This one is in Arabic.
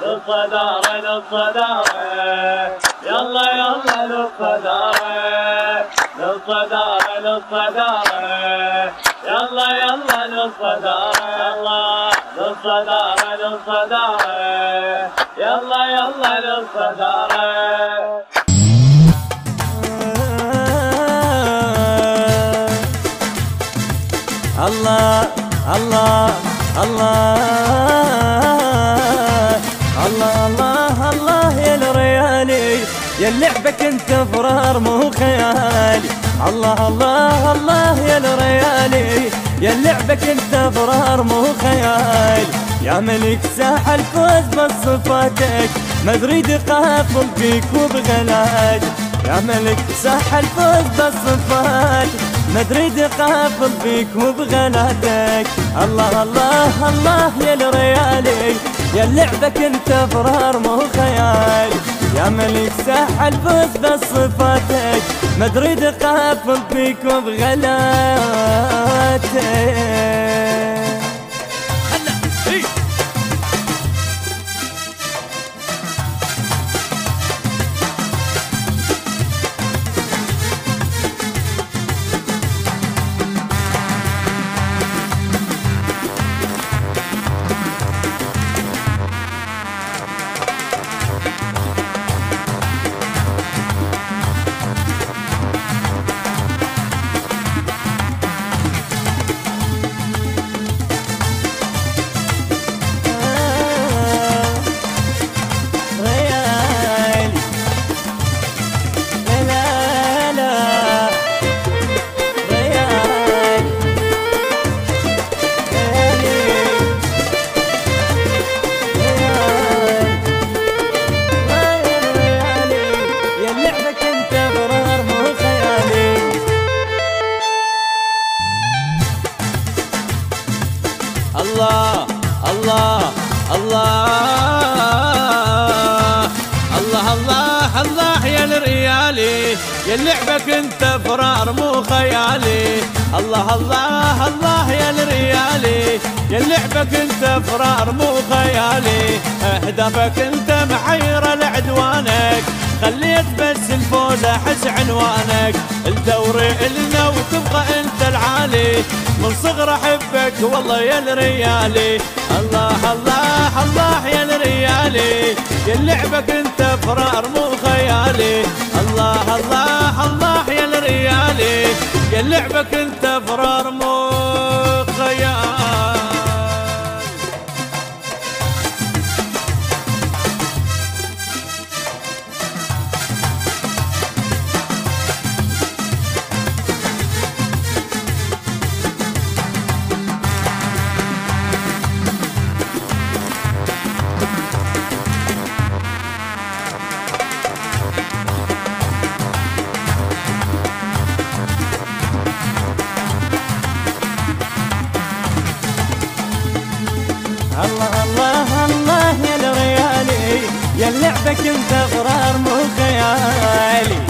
للصدارة للصدارة، يلا يلا للصدارة للصدارة للصدارة، يلا يلا للصدارة، يلا للصدارة للصدارة، يلا يلا للصدارة. الله الله الله الله الله الله يا الريالي، يا اللعبك انت فرار مو خيالي. الله الله الله يا الريالي، يا اللعبك انت فرار مو خيالي. يا ملك ساحة الفوز بصفاتك، ما اريد اقافل فيك وبغلاك. يا ملك ساحة الفوز بصفاتك، ما اريد اقافل فيك وبغلاتك. الله الله الله يا الريالي، يا لعبك انت فرار مو خيالي. يا ملك ساحة الفوز بصفاتك، ما اريد اقافل فيك وبغلاتك. الله الله الله الله الله الله يا الريالي، يا لعبك انت فرار مو خيالي. الله الله الله يا الريالي، يا لعبك انت فرار مو خيالي. اهدافك انت محيرة لعدوانك، خليت بس الفوز احس عنوانك. الدوري النا وتبقى انت العالي، من صغر احبك والله يا الريالي. الله الله الله يا الريالي، يا لعبك انت فرار مو خيالي. الله الله الله يا الريالي، يا لعبك انت فرار مو خيالي. الله الله الله يا الريالي، يا لعبك انت فرار مو خيالي.